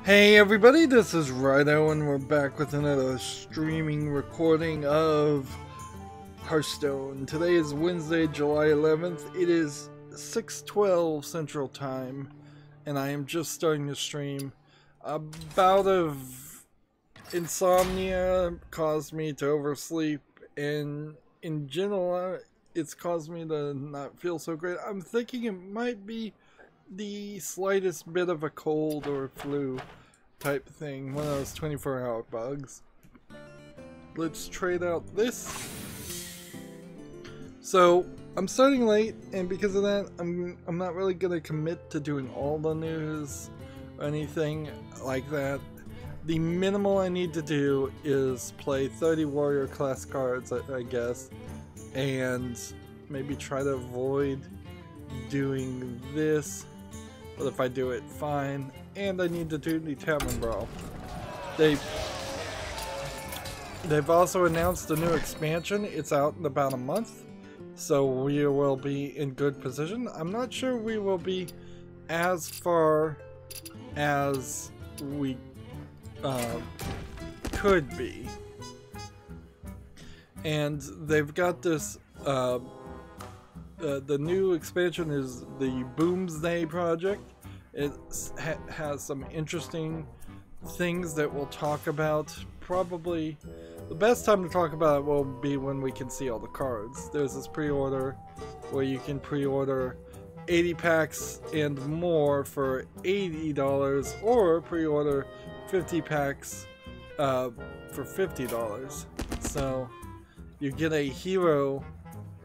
Hey everybody, this is Rydo and we're back with another streaming recording of Hearthstone. Today is Wednesday, July 11th. It is 6:12 Central Time and I am just starting to stream. A bout of insomnia caused me to oversleep, and in general it's caused me to not feel so great. I'm thinking it might be the slightest bit of a cold or flu type thing, one of those 24-hour bugs. Let's trade out this. So I'm starting late, and because of that I'm not really gonna commit to doing all the news or anything like that. The minimal I need to do is play 30 warrior class cards, I guess, and maybe try to avoid doing this. But if I do it, fine. And I need to do the Tavern Brawl. They've also announced a new expansion. It's out in about a month, so we will be in good position. I'm not sure we will be as far as we could be. And they've got this the new expansion is the Boomsday project. It has some interesting things that we'll talk about. Probably the best time to talk about it will be when we can see all the cards. There's this pre-order where you can pre-order 80 packs and more for $80, or pre-order 50 packs for $50. So you get a hero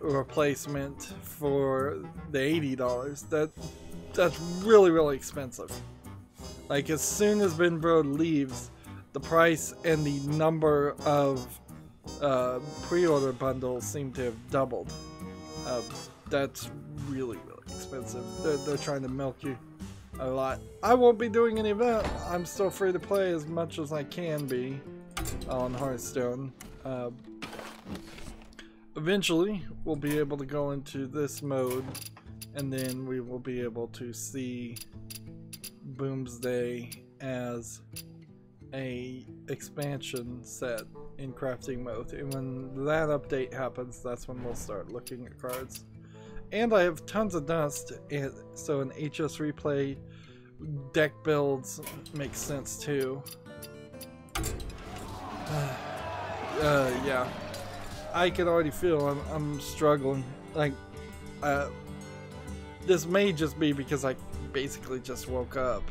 replacement for the $80. That's really expensive. Like, as soon as Ben Bro leaves, the price and the number of pre-order bundles seem to have doubled. That's really expensive. They're trying to milk you a lot. I won't be doing any of that. I'm still free to play as much as I can be on Hearthstone. Eventually, we'll be able to go into this mode, and then we will be able to see Boomsday as a expansion set in crafting mode. And when that update happens, that's when we'll start looking at cards. And I have tons of dust, and so an HS replay deck builds makes sense too. Yeah. I can already feel I'm struggling. Like, this may just be because I basically just woke up.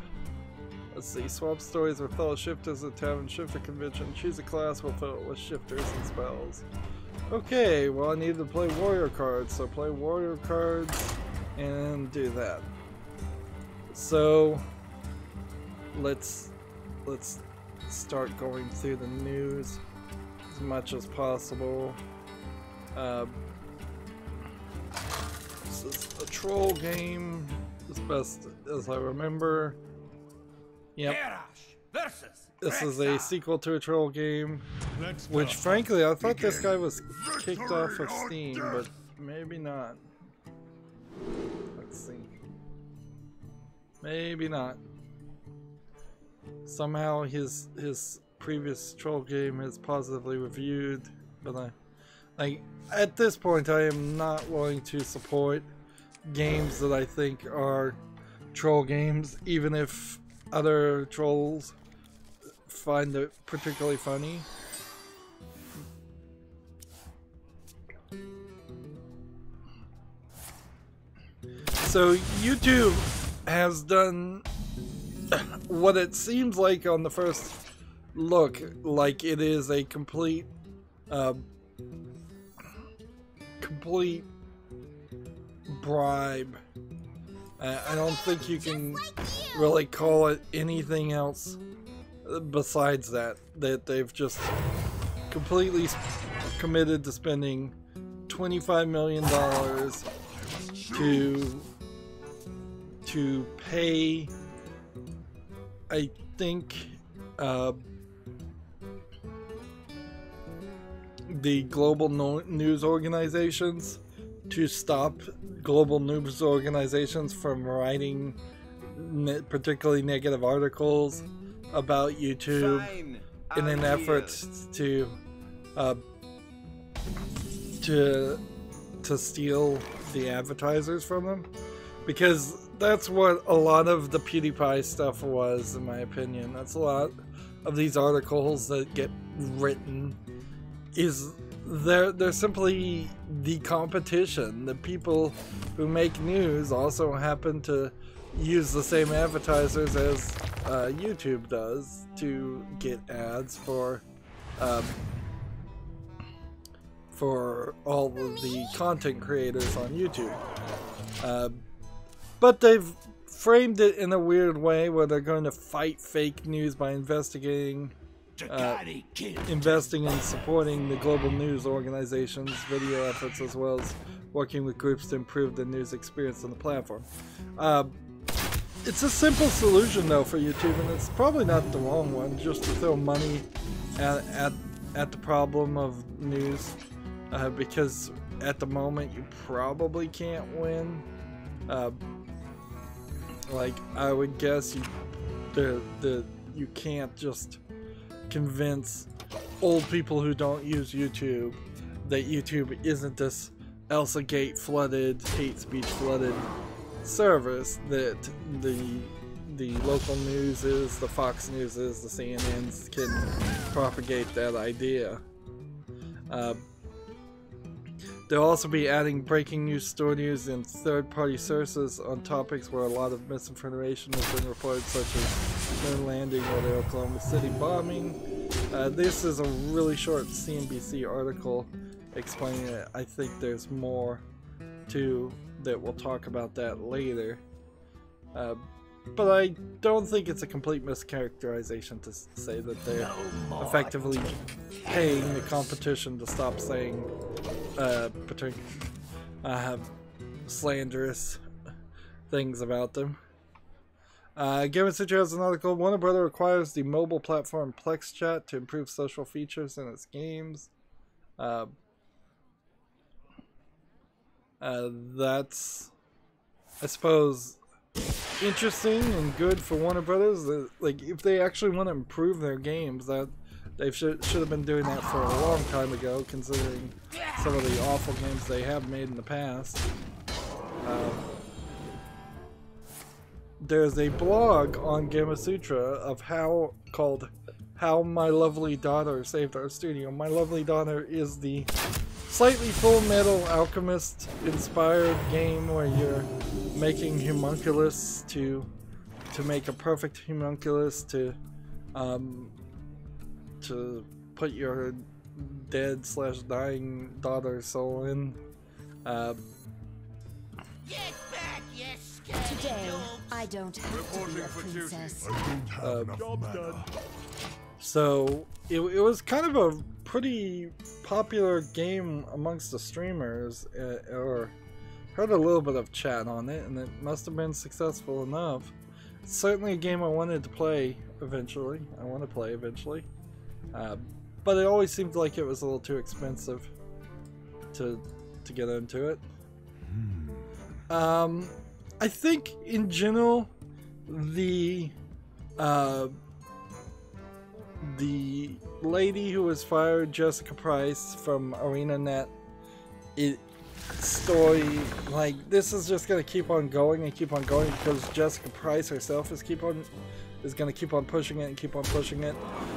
Let's see. Swap stories with fellow shifters at Tavern Shifter Convention. Choose a class we'll fill it with shifters and spells. Okay, well I need to play warrior cards, so play warrior cards and do that. So let's start going through the news as much as possible. This is a troll game, as best as I remember. Yep. This is a sequel to a troll game, which frankly I thought this guy was kicked off of Steam, but maybe not. Let's see. Maybe not. Somehow his previous troll game is positively reviewed, but like, at this point I am not willing to support games that I think are troll games, even if other trolls find it particularly funny. So YouTube has done what it seems like on the first look, like it is a complete bribe. I don't think you can really call it anything else besides that they've just completely committed to spending $25 million to pay, I think, the global news organizations to stop global news organizations from writing particularly negative articles about YouTube in an effort to steal the advertisers from them, because that's what a lot of the PewDiePie stuff was, in my opinion. That's a lot of these articles that get written, is they're simply the competition. The people who make news also happen to use the same advertisers as YouTube does to get ads for all of the content creators on YouTube. But they've framed it in a weird way where they're going to fight fake news by investing in supporting the global news organization's video efforts, as well as working with groups to improve the news experience on the platform. It's a simple solution though for YouTube, and it's probably not the wrong one, just to throw money at the problem of news, because at the moment you probably can't win. Like, I would guess you can't just convince old people who don't use YouTube that YouTube isn't this Elsa Gate flooded, hate speech flooded service that the local news is, the Fox News is, the CNNs can propagate that idea. They'll also be adding breaking news, store news, and third-party sources on topics where a lot of misinformation has been reported, such as moon landing or the Oklahoma City bombing. This is a really short CNBC article explaining it. I think there's more to that. We'll talk about that later. But I don't think it's a complete mischaracterization to say that they're effectively paying the competition to stop saying slanderous things about them. Given Sutra has an article, Warner Brother requires the mobile platform Plex Chat to improve social features in its games. That's, I suppose, interesting and good for Warner Brothers. Like, if they actually want to improve their games, that they should have been doing that for a long time ago, considering some of the awful games they have made in the past. There's a blog on Gamasutra called How My Lovely Daughter Saved Our Studio. My Lovely Daughter is the slightly Full Metal Alchemist inspired game where you're making homunculus to make a perfect homunculus to put your dead/dying daughter's soul in. Get back, you scared Today, dogs. I don't have to be a princess. So it was kind of a pretty popular game amongst the streamers, or heard a little bit of chat on it, and it must have been successful enough. It's certainly a game I wanted to play eventually. I want to play eventually, but it always seemed like it was a little too expensive to get into it. I think in general the lady who was fired, Jessica Price from ArenaNet, story, like, this is just gonna keep on going and keep on going because Jessica Price herself is gonna keep on pushing it and keep on pushing it.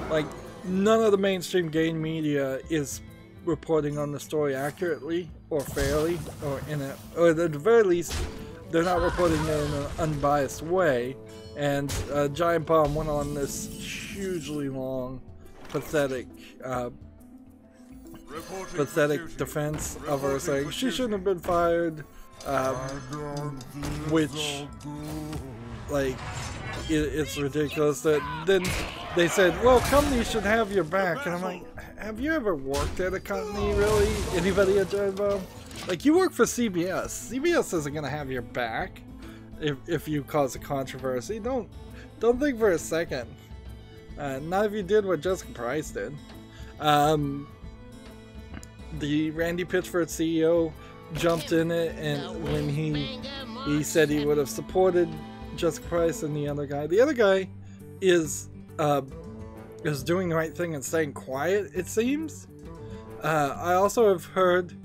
Like, none of the mainstream game media is reporting on the story accurately or fairly, or at the very least they're not reporting it in an unbiased way. And Giant Bomb went on this hugely long, pathetic defense of her, saying she shouldn't have been fired, which, like, it's ridiculous. That then they said, well, companies should have your back, and I'm like, have you ever worked at a company, really? Anybody at Giant Bomb? Like, you work for CBS. CBS isn't gonna have your back if you cause a controversy. Don't think for a second. Not if you did what Jessica Price did. The Randy Pitchford CEO jumped in it, and when he said he would have supported Jessica Price and the other guy is is doing the right thing and staying quiet, it seems. I also have heard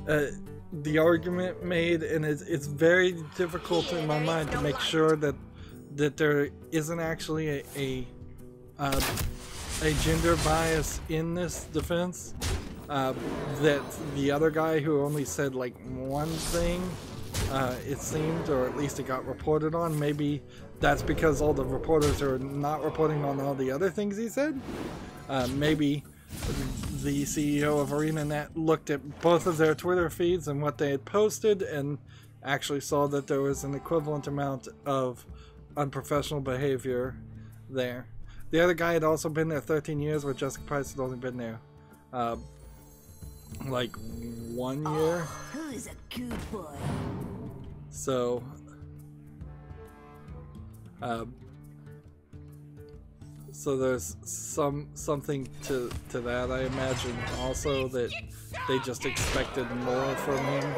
the argument made, and it's very difficult in my mind to make sure that there isn't actually a gender bias in this defense. That the other guy who only said like one thing, it seemed, or at least it got reported on, maybe that's because all the reporters are not reporting on all the other things he said. Maybe the CEO of ArenaNet looked at both of their Twitter feeds and what they had posted and actually saw that there was an equivalent amount of unprofessional behavior there. The other guy had also been there 13 years, where Jessica Price had only been there like 1 year. Who's a good boy? So so there's something to that. I imagine also that they just expected more from him.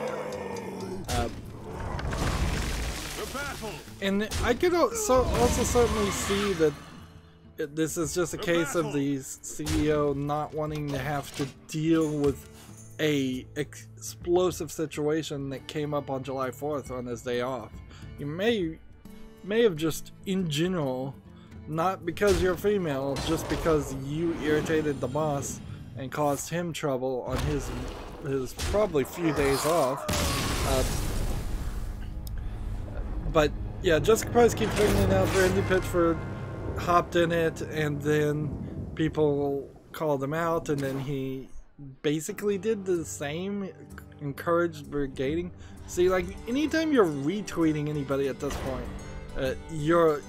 And I could also certainly see that this is just a case of the CEO not wanting to have to deal with a explosive situation that came up on July 4th on his day off. You may have just, in general, not because you're female, just because you irritated the boss and caused him trouble on his probably few days off. But yeah, Jessica Price keeps bringing it out. Randy Pitchford hopped in it, and then people called him out, and then he basically did the same, encouraged brigading. See, like, anytime you're retweeting anybody at this point, if you're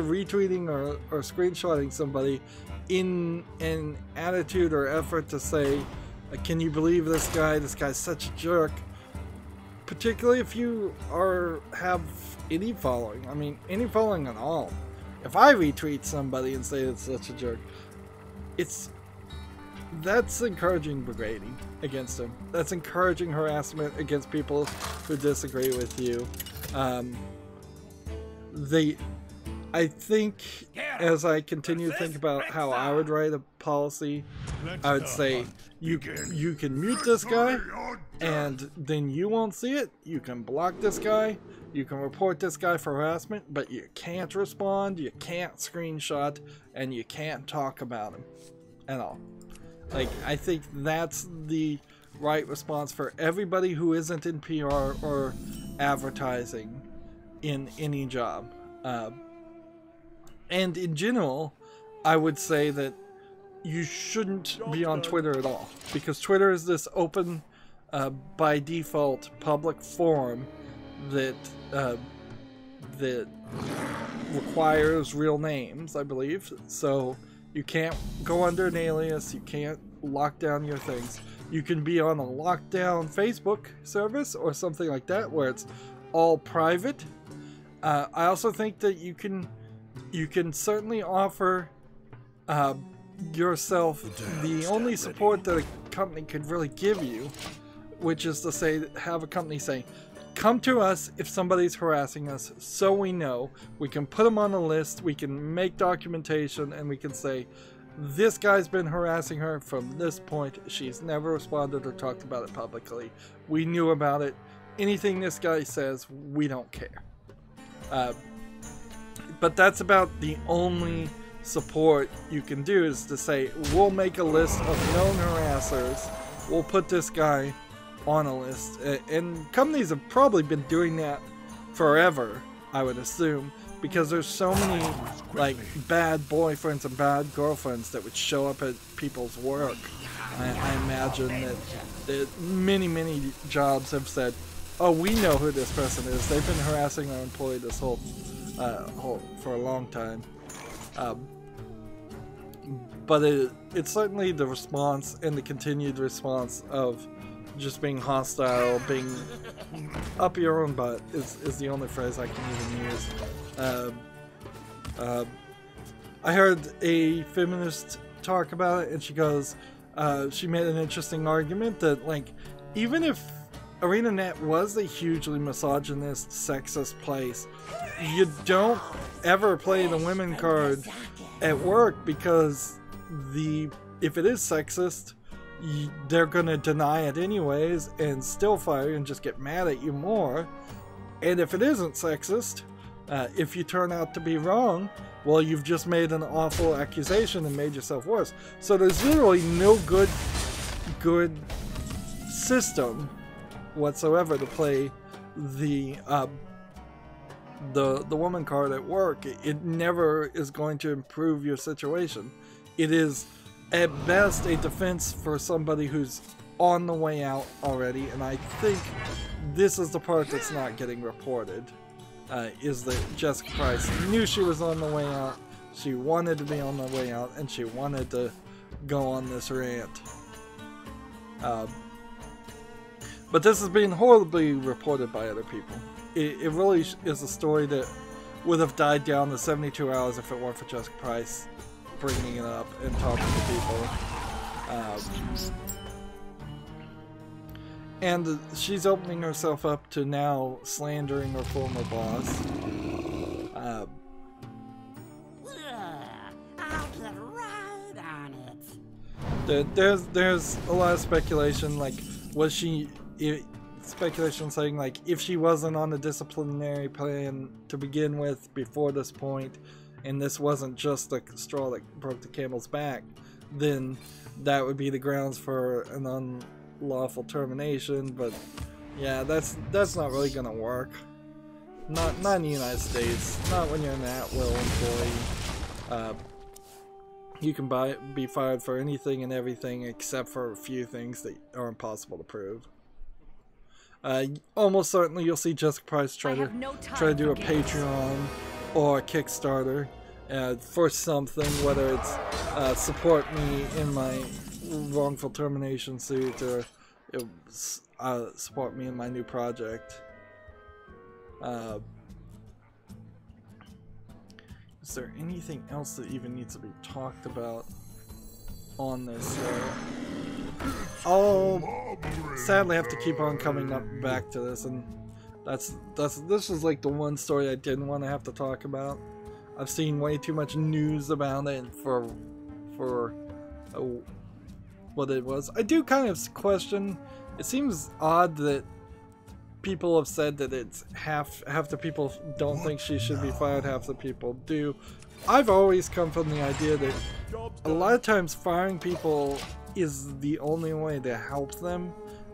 retweeting or screenshotting somebody in an attitude or effort to say, can you believe this guy? This guy's such a jerk. Particularly if you have any following. I mean, any following at all. If I retweet somebody and say it's such a jerk, that's encouraging brigading against him. That's encouraging harassment against people who disagree with you. I think, as I continue to think about how I would write a policy, I would say you can mute this guy, and then you won't see it. You can block this guy. You can report this guy for harassment, but you can't respond, you can't screenshot, and you can't talk about him at all. Like, I think that's the right response for everybody who isn't in PR or advertising in any job. And in general, I would say that you shouldn't be on Twitter at all, because Twitter is this open, by default, public forum that requires real names, I believe. So you can't go under an alias, you can't lock down your things. You can be on a lockdown Facebook service or something like that where it's all private. I also think that you can certainly offer yourself the only support that a company could really give you, which is to say, have a company say, come to us if somebody's harassing us, so we know. We can put them on a list, we can make documentation, and we can say, this guy's been harassing her from this point. She's never responded or talked about it publicly. We knew about it. Anything this guy says, we don't care. But that's about the only support you can do, is to say, we'll make a list of known harassers. We'll put this guy on a list. And companies have probably been doing that forever, I would assume, because there's so many like bad boyfriends and bad girlfriends that would show up at people's work. I imagine that many jobs have said, oh, we know who this person is. They've been harassing our employee this whole for a long time. But it's certainly the response and the continued response of just being hostile, being up your own butt is the only phrase I can even use. I heard a feminist talk about it, and she goes, she made an interesting argument that, like, even if ArenaNet was a hugely misogynist, sexist place. You don't ever play the women card at work because if it is sexist, they're gonna deny it anyways and still fire you and just get mad at you more. And if it isn't sexist, if you turn out to be wrong, well, you've just made an awful accusation and made yourself worse. So there's literally no good system whatsoever to play the woman card at work. It never is going to improve your situation. It is at best a defense for somebody who's on the way out already, and I think this is the part that's not getting reported, is that Jessica Price knew she was on the way out, she wanted to be on the way out, and she wanted to go on this rant. But this is being horribly reported by other people. It really is a story that would have died down to 72 hours if it weren't for Jessica Price bringing it up and talking to people. And she's opening herself up to now slandering her former boss. I'll get right on it. There's a lot of speculation, like, was she... speculation saying, like, if she wasn't on the disciplinary plan to begin with before this point, and this wasn't just the straw that broke the camel's back, then that would be the grounds for an unlawful termination. But yeah, that's not really gonna work. Not in the United States. Not when you're an at-will employee. You can be fired for anything and everything except for a few things that are impossible to prove. Almost certainly you'll see Jessica Price try to do a Patreon or a Kickstarter for something, whether it's support me in my wrongful termination suit, or support me in my new project. Is there anything else that even needs to be talked about on this show? I'll sadly have to keep on coming back to this, and this is like the one story I didn't want to have to talk about. I've seen way too much news about it for what it was. I do kind of question. It seems odd that people have said that it's half the people don't think she should be fired, half the people do. I've always come from the idea that a lot of times firing people is the only way to help them,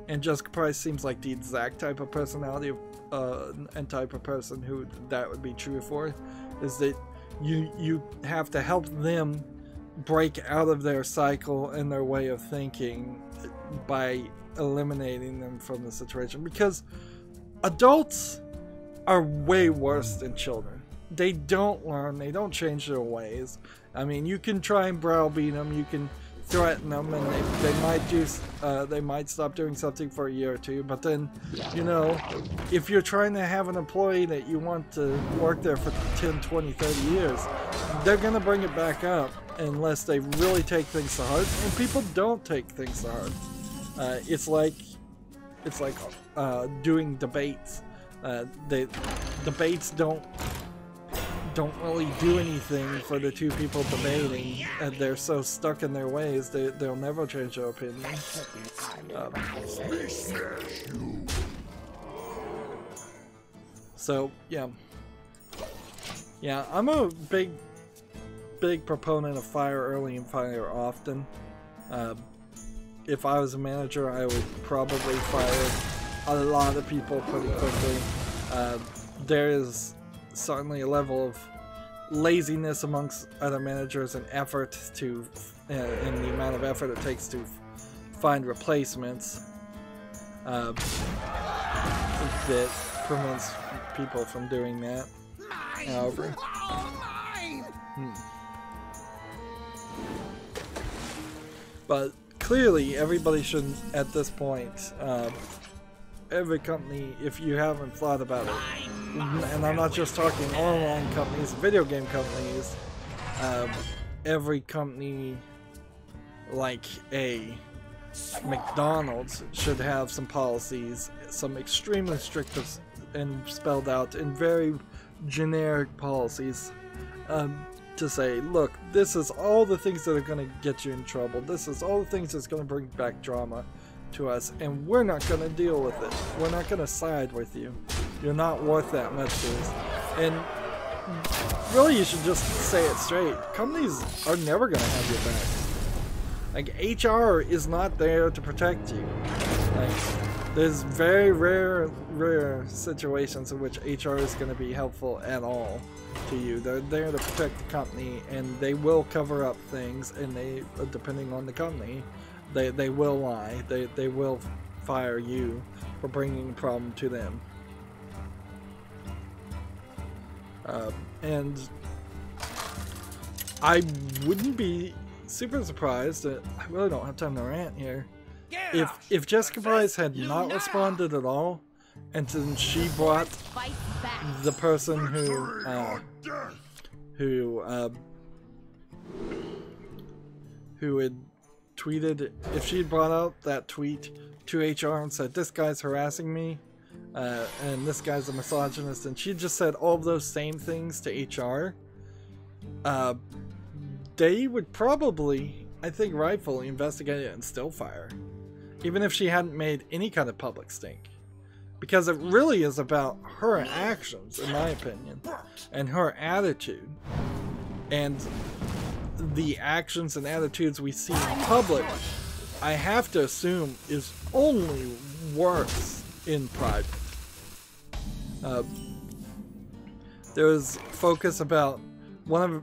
and Jessica Price seems like the exact type of personality and type of person who that would be true for, is that you have to help them break out of their cycle and their way of thinking by eliminating them from the situation, because adults are way worse than children. They don't learn, they don't change their ways. I mean, you can try and browbeat them, you can threaten them, and they might stop doing something for a year or two, but then, you know, if you're trying to have an employee that you want to work there for 10, 20, 30 years, they're gonna bring it back up unless they really take things to heart, and people don't take things to heart. It's like doing debates. Debates don't really do anything for the two people debating, and they're so stuck in their ways they'll never change their opinion. So yeah, I'm a big proponent of fire early and fire often. If I was a manager, I would probably fire a lot of people pretty quickly. There is certainly a level of laziness amongst other managers and effort to, in the amount of effort it takes to find replacements, that prevents people from doing that. However, but clearly everybody should, at this point, every company, if you haven't thought about it, and I'm not just talking online companies, video game companies, every company like a McDonald's should have some policies some extremely strict and spelled out in very generic policies to say, look, this is all the things that are going to get you in trouble. This is all the things that's going to bring back drama to us, and we're not going to deal with it. We're not going to side with you. You're not worth that much to us. And really, you should just say it straight. Companies are never going to have your back. Like, HR is not there to protect you. Like, there's very rare situations in which HR is going to be helpful at all to you. They're there to protect the company, and they will cover up things, and they, depending on the company, they will lie. They will fire you for bringing a problem to them. And I wouldn't be super surprised that I really don't have time to rant here. If Jessica Price had not responded at all, and then she brought the person who had tweeted, if she had brought out that tweet to HR and said, this guy's harassing me, and this guy's a misogynist, and she just said all of those same things to HR, they would probably, I think rightfully, investigate it and still fire her, even if she hadn't made any kind of public stink. Because it really is about her actions, in my opinion, and her attitude. And the actions and attitudes we see in public, I have to assume, is only worse in private. There was focus about,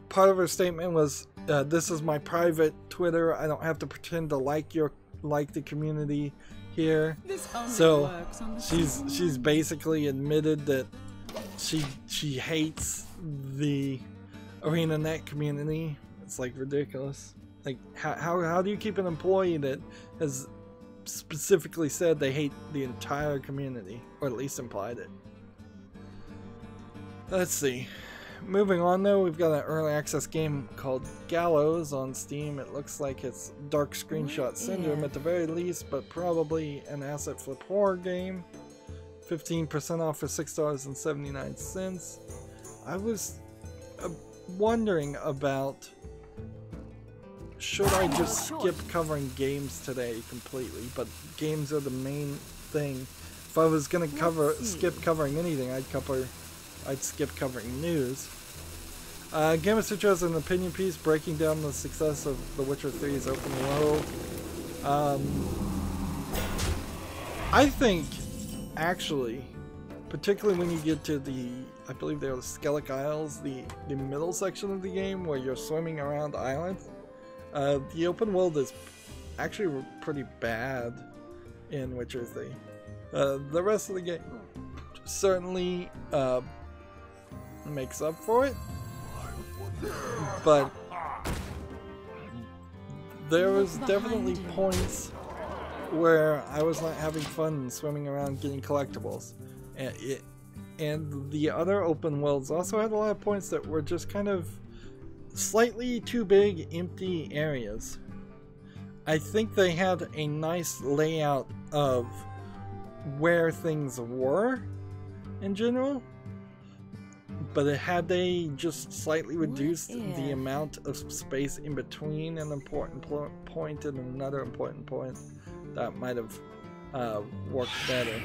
part of her statement was, this is my private Twitter, I don't have to pretend to like the community here. So she's basically admitted that she hates the ArenaNet community. It's like ridiculous. Like, how do you keep an employee that has specifically said they hate the entire community, or at least implied it? Let's see. Moving on though, we've got an early access game called Gallows on Steam. It looks like it's Dark Screenshot Syndrome at the very least, but probably an asset flip horror game. 15% off for $6.79. I was wondering about, should I just skip covering games today completely? But games are the main thing. If I was gonna skip covering anything, I'd skip covering news. Game of Sutra has an opinion piece breaking down the success of The Witcher 3's open world. I think, actually, particularly when you get to I believe they're the Skellig Isles, the middle section of the game where you're swimming around islands, the open world is actually pretty bad in Witcher 3. The rest of the game certainly makes up for it, but there was definitely points where I was not having fun swimming around getting collectibles, and the other open worlds also had a lot of points that were just kind of slightly too big, empty areas. I think they had a nice layout of where things were in general, but had they just slightly reduced the amount of space in between an important point and another important point, that might have worked better.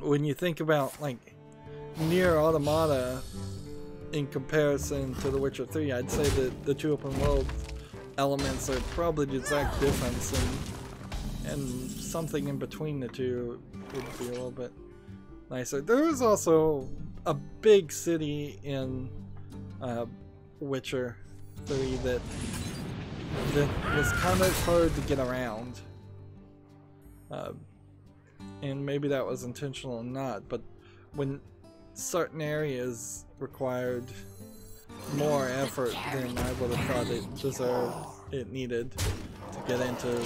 When you think about like Nier Automata in comparison to The Witcher 3, I'd say that the two open world elements are probably the exact difference, and something in between the two would be a little bit nicer. There was also a big city in Witcher 3 that was kind of hard to get around, and maybe that was intentional or not, but when certain areas required more effort than I would have thought it needed to get into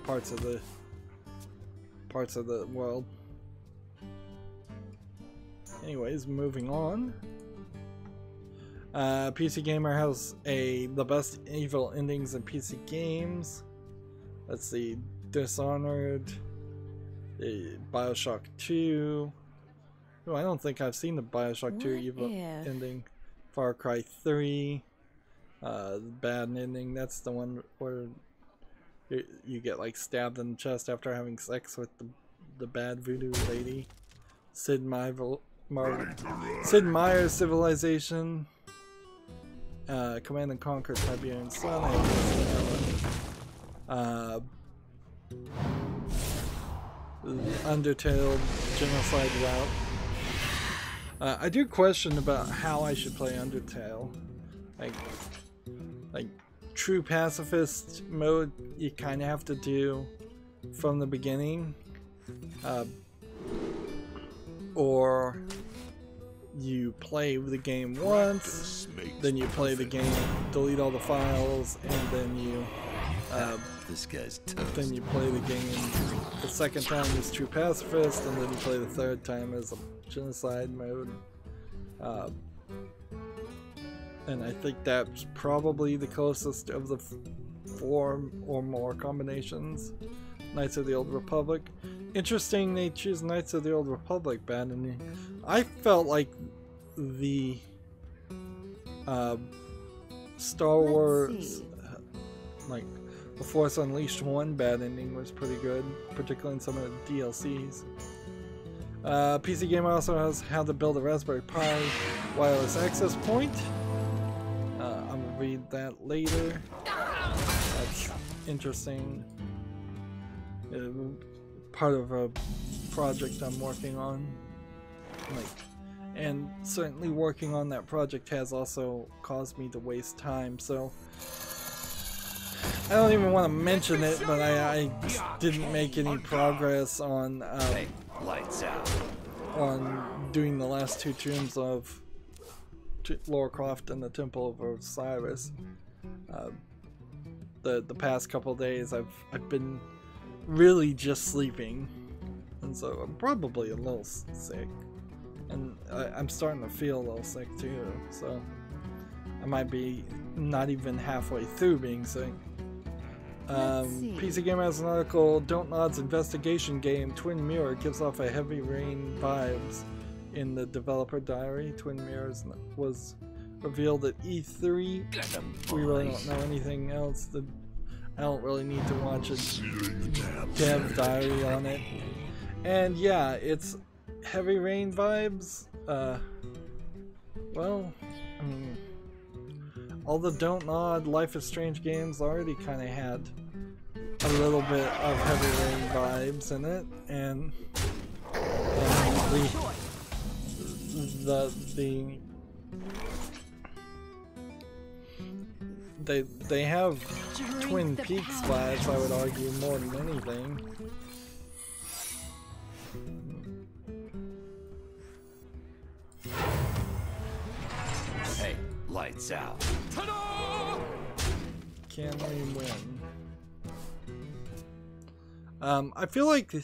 parts of the world. Anyways, moving on. PC Gamer has the best evil endings in PC games. Let's see, Dishonored, Bioshock 2. Oh, I don't think I've seen the Bioshock 2 What Evo if? ending. Far Cry 3. Bad ending. That's the one where you get like stabbed in the chest after having sex with the bad voodoo lady. Sid Meier's Civilization. Command and Conquer Tiberian Sun. I haven't seen that one. Undertale Genocide Route. I do question about how I should play Undertale. Like true pacifist mode, you kind of have to do from the beginning, or you play the game once, then you play the game, delete all the files, and then you this guy's toast. then you play the game the second time as true pacifist, and then you play the third time as a genocide mode. And I think that's probably the closest of the 4 or more combinations. Knights of the Old Republic. Interesting they choose Knights of the Old Republic, bad ending. I felt like the Star Wars, like The Force Unleashed 1 bad ending was pretty good, particularly in some of the DLCs. PC Gamer also has how to build a Raspberry Pi wireless access point. I'm gonna read that later. That's interesting. Part of a project I'm working on. And certainly working on that project has also caused me to waste time, so I don't even want to mention it, but I didn't make any progress on Lights out. on doing the last 2 tombs of Lara Croft and the Temple of Osiris. The past couple days I've been really just sleeping, and so I'm probably a little sick, and I'm starting to feel a little sick too, so I might be not even halfway through being sick. PC Gamer has an article, Don't Nod's investigation game Twin Mirror gives off a Heavy Rain vibes in the developer diary. Twin Mirrors was revealed at E3. We really don't know anything else. I don't really need to watch a dev diary on it. And yeah, it's Heavy Rain vibes. Well, I mean, all the Don't Nod Life is Strange games already kind of had a little bit of Heavy Rain vibes in it, and they have Twin Peaks vibes, I would argue, more than anything. Hey, lights out. Can we win? I feel like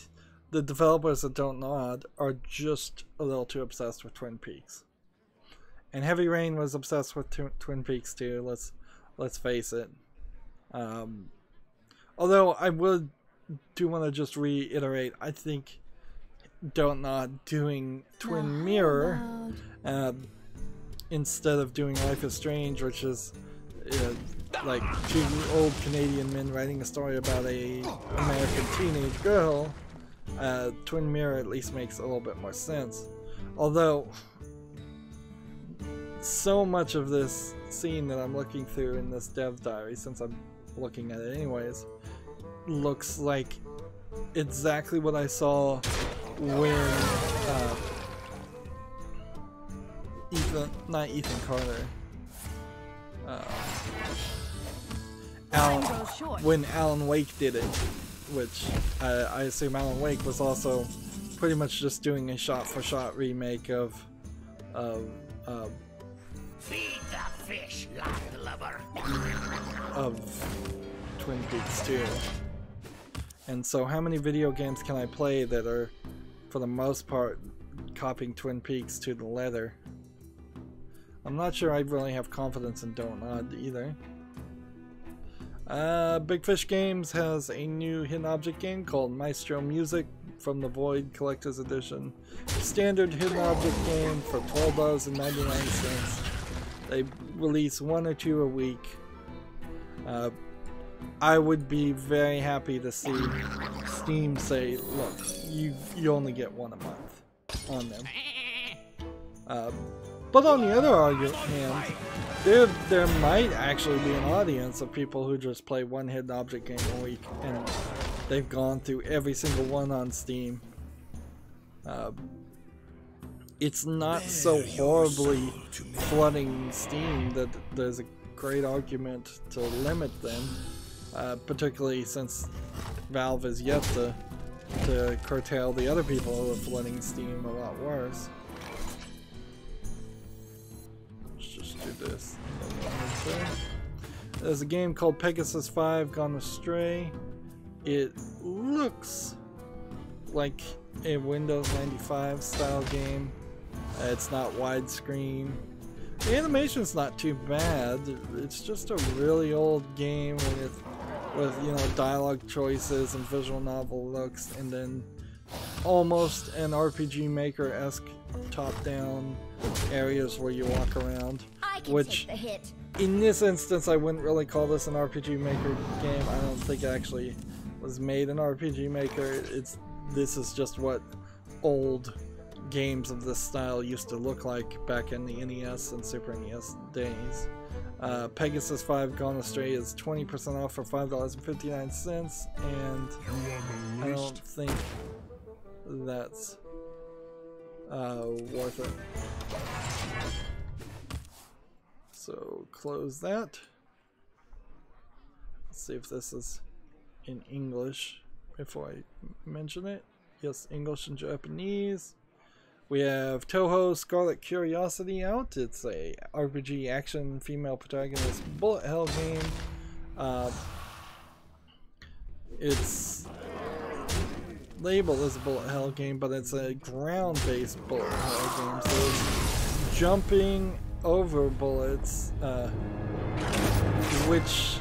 the developers that Don't Nod are just a little too obsessed with Twin Peaks. And Heavy Rain was obsessed with Twin Peaks too, let's face it. Although I do want to just reiterate, I think Don't Nod doing Twin Mirror instead of doing Life is Strange, which is like 2 old Canadian men writing a story about a American teenage girl, Twin Mirror at least makes a little bit more sense. Although so much of this scene that I'm looking through in this dev diary, since I'm looking at it anyways, looks like exactly what I saw when Ethan Carter, when Alan Wake did it, which I assume Alan Wake was also pretty much just doing a shot-for-shot remake of Feed the fish, landlubber. of Twin Peaks 2. And so how many video games can I play that are, for the most part, copying Twin Peaks to the letter? I'm not sure I really have confidence in Don't Nod either. Big Fish Games has a new hidden object game called Maestro Music from the Void Collector's Edition. Standard hidden object game for $12.99. They release 1 or 2 a week. I would be very happy to see Steam say, look, you only get 1 a month on them. But on the other hand, there might actually be an audience of people who just play 1 hidden object game a week, and they've gone through every single one on Steam. It's not so horribly flooding Steam that there's a great argument to limit them, particularly since Valve is yet to curtail the other people who are flooding Steam a lot worse. Let's just do this. There's a game called Pegasus 5 Gone Astray. It looks like a Windows 95 style game. It's not widescreen. The animation's not too bad. It's just a really old game with you know, dialogue choices and visual novel looks, and then almost an RPG Maker-esque top-down areas where you walk around. Which, in this instance, I wouldn't really call this an RPG Maker game. I don't think it actually was made in RPG Maker. This is just what old games of this style used to look like back in the NES and Super NES days. Pegasus 5 Gone Astray is 20% off for $5.59, and I don't think that's worth it. So close that. Let's see if this is in English before I mention it. Yes, English and Japanese. We have Toho Scarlet Curiosity out. It's a RPG action female protagonist bullet hell game. It's labeled as a bullet hell game, but it's a ground-based bullet hell game. So it's jumping over bullets, which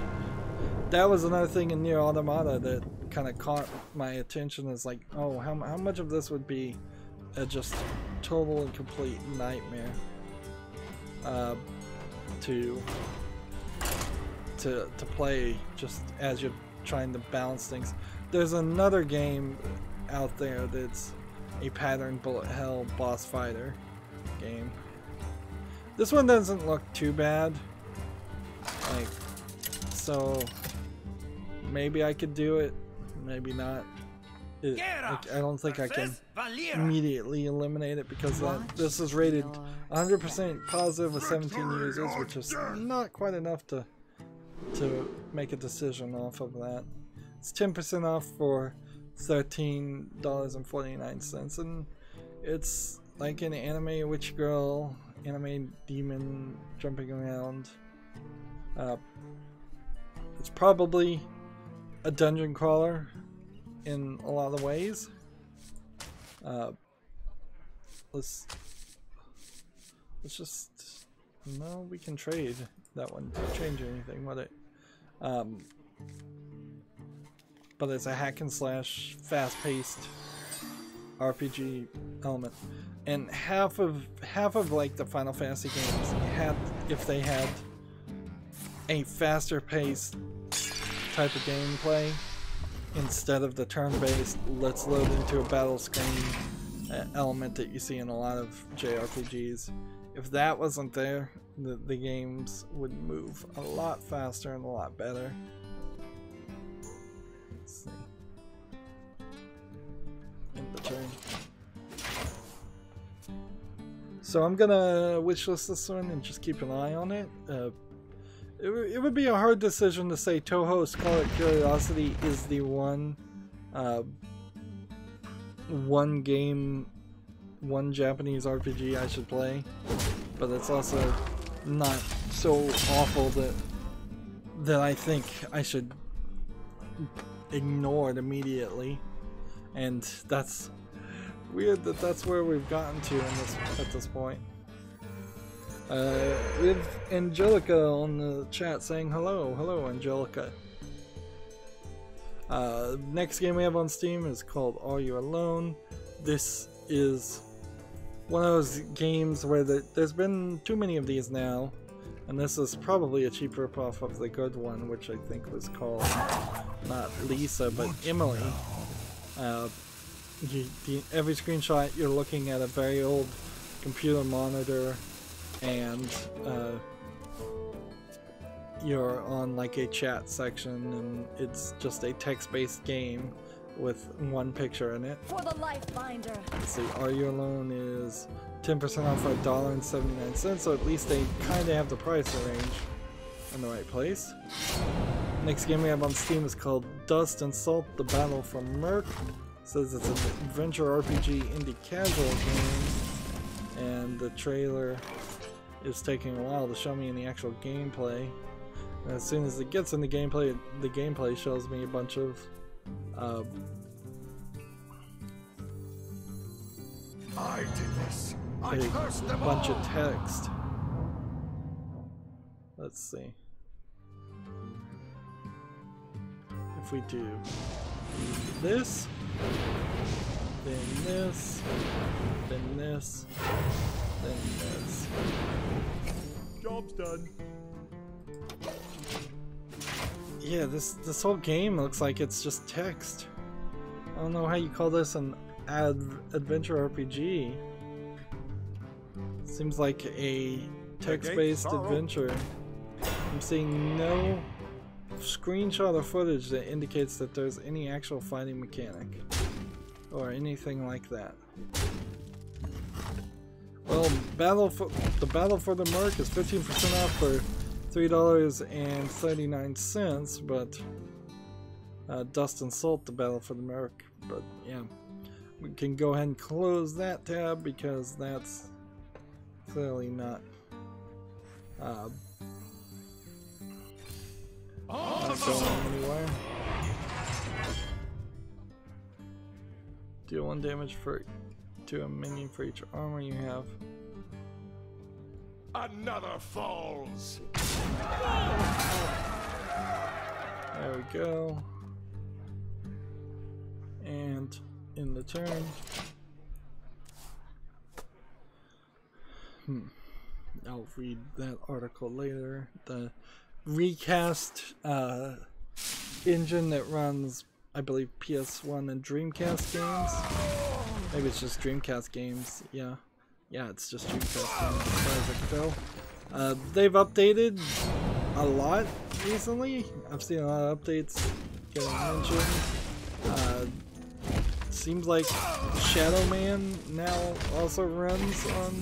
that was another thing in Nier Automata that kind of caught my attention. Is like, oh, how much of this would be a just total and complete nightmare to play just as you're trying to balance things. There's another game out there that's a pattern bullet hell boss fighter game. This one doesn't look too bad, like, so maybe I could do it, maybe not. I don't think I can immediately eliminate it because this is rated 100% positive with 17 users, which is not quite enough to make a decision off of that. It's 10% off for $13.49, and it's like an anime witch girl, anime demon jumping around. It's probably a dungeon crawler in a lot of ways. Let's just, no, we can trade that one. Don't change anything with it. But it's a hack and slash, fast-paced RPG element, and half of like the Final Fantasy games if they had a faster-paced type of gameplay instead of the turn-based, let's load into a battle screen element that you see in a lot of JRPGs. If that wasn't there, the games would move a lot faster and a lot better. Let's see. In the turn. So I'm gonna wishlist this one and just keep an eye on it. It would be a hard decision to say Toho Scarlet Curiosity is the one Japanese RPG I should play, but it's also not so awful that I think I should ignore it immediately. And that's weird that that's where we've gotten to at this point. We have Angelica on the chat saying hello. Hello, Angelica. Next game we have on Steam is called Are You Alone? This is one of those games where there's been too many of these now, and this is probably a cheap ripoff of the good one, which I think was called not Lisa but Emily. Every screenshot you're looking at a very old computer monitor, and you're on like a chat section, and it's just a text-based game with one picture in it. For the life binder. Let's see, Are You Alone is 10% off for $1.79, so at least they kind of have the price range in the right place. Next game we have on Steam is called Dust and Salt: The Battle for Merc. It says it's an adventure RPG indie casual game, and the trailer is taking a while to show me any actual gameplay. And as soon as it gets in the gameplay shows me a bunch of I did this. I a cursed them bunch all. of text. Let's see. If we do this, then this, then this, then this. Job's done. Yeah, this whole game looks like it's just text. I don't know how you call this an adventure RPG. Seems like a text-based adventure. I'm seeing no screenshot or footage that indicates that there's any actual fighting mechanic or anything like that. Well, the Battle for the Merc is 15% off for $3.39, but Dust and Salt: The Battle for the Merc. But yeah, we can go ahead and close that tab because that's clearly not going anywhere. Deal 1 damage to a minion for each armor you have. Another falls. There we go. And in the turn. I'll read that article later. The recast engine that runs, I believe, PS1 and Dreamcast games. Maybe it's just Dreamcast games. Yeah, it's just Dreamcast games as far as I can tell. They've updated a lot recently. I've seen a lot of updates getting mentioned. Seems like Shadow Man now also runs on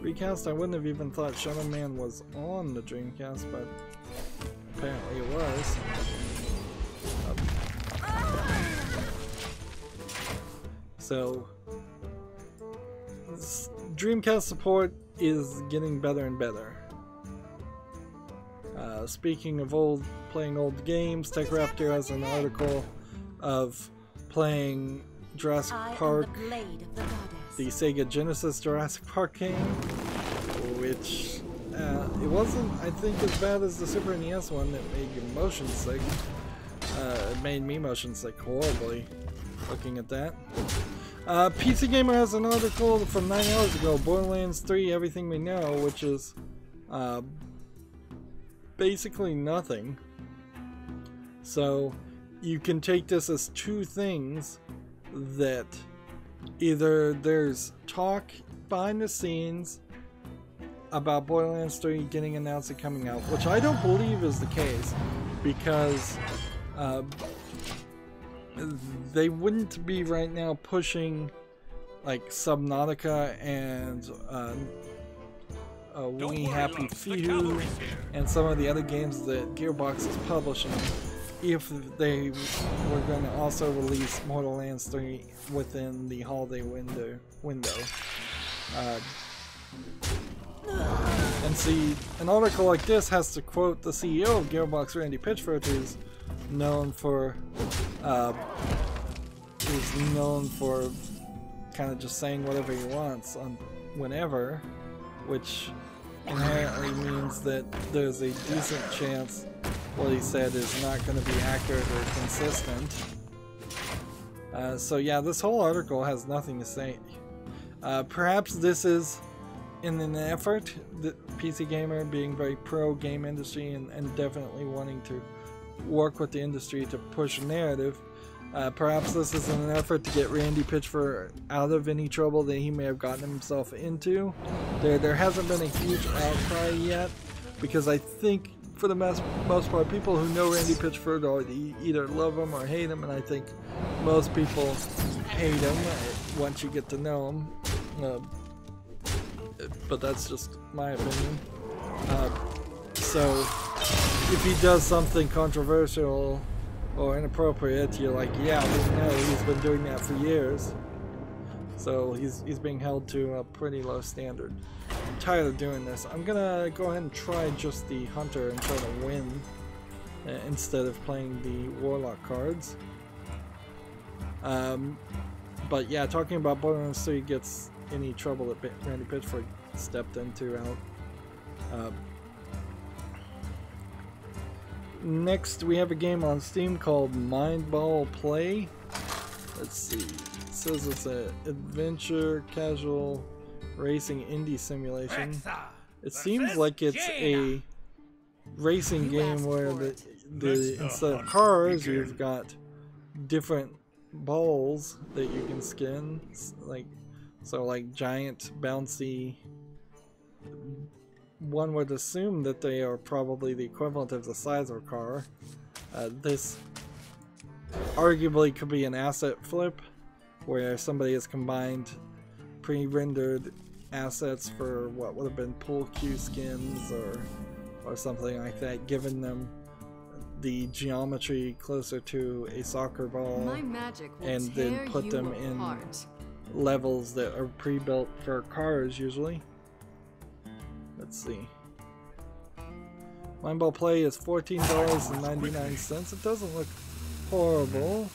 Recast. I wouldn't have even thought Shadow Man was on the Dreamcast, but apparently it was. So Dreamcast support is getting better and better. Speaking of playing old games, TechRaptor has an article of playing Jurassic Park, the Sega Genesis Jurassic Park game, which it wasn't, I think, as bad as the Super NES one that made you motion sick. It made me motion sick horribly looking at that. PC Gamer has an article from 9 hours ago, Borderlands 3 Everything We Know, which is basically nothing. So you can take this as two things, that either there's talk behind the scenes about Borderlands 3 getting announced and coming out, which I don't believe is the case, because they wouldn't be right now pushing like Subnautica and We Happy Few and some of the other games that Gearbox is publishing if they were going to also release Borderlands 3 within the holiday window. And see, an article like this has to quote the CEO of Gearbox, Randy Pitchford, who's known for kind of just saying whatever he wants on whenever, which inherently means that there's a decent chance what he said is not going to be accurate or consistent. So yeah, this whole article has nothing to say. Perhaps this is in an effort, the PC Gamer being very pro game industry and definitely wanting to work with the industry to push a narrative. Perhaps this is in an effort to get Randy Pitchford out of any trouble that he may have gotten himself into. There hasn't been a huge outcry yet, because I think for the most part people who know Randy Pitchford either love him or hate him, and I think most people hate him once you get to know him. But that's just my opinion. So if he does something controversial or inappropriate, you're like, yeah, we know he's been doing that for years. So he's being held to a pretty low standard. I'm tired of doing this. I'm gonna go ahead and try just the Hunter and try to win instead of playing the Warlock cards. But yeah, talking about Borderlands 3 gets any trouble that Randy Pitchford stepped into out. Next, we have a game on Steam called Mindball Play. Let's see. It says it's an adventure, casual, racing indie simulation. It seems like it's a racing game where instead of cars, you've got different balls that you can skin, like giant bouncy. One would assume that they are probably the equivalent of the size of a car. This arguably could be an asset flip, where somebody has combined pre-rendered assets for what would have been pool cue skins or something like that, giving them the geometry closer to a soccer ball, and then put them in levels that are pre-built for cars usually. Let's see. Mindball Play is $14.99. It doesn't look horrible.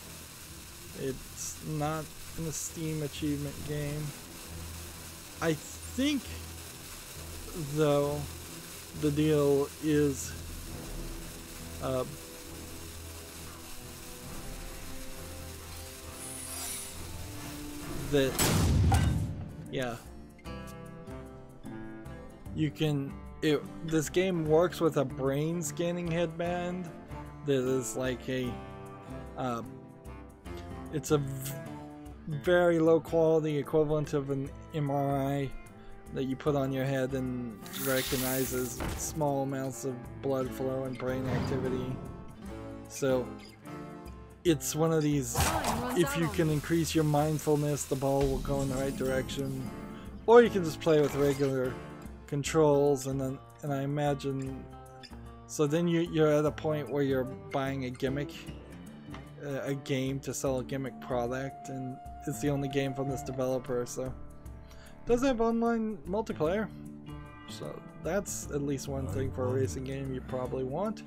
It's not a Steam achievement game. I think, though, the deal is that, yeah, you can, this game works with a brain scanning headband that is like a, it's a very low quality equivalent of an MRI that you put on your head and recognizes small amounts of blood flow and brain activity. So it's one of these, if you can increase your mindfulness, the ball will go in the right direction, or you can just play with regular controls, and I imagine, so then you're at a point where you're buying a gimmick, a game to sell a gimmick product, and it's the only game from this developer. So it does have online multiplayer, so that's at least one thing for a racing game you probably want.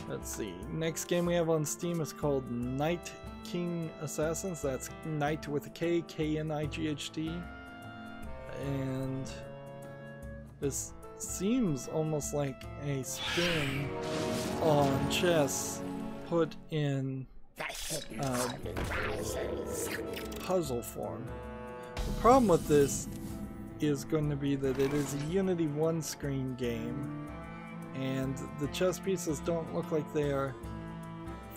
Let's see. Next game we have on Steam is called Night King Assassins. That's Knight with a K, K-N-I-G-H-T. And this seems almost like a spin on chess put in puzzle form. The problem with this is going to be that it is a Unity one-screen game, and the chess pieces don't look like they are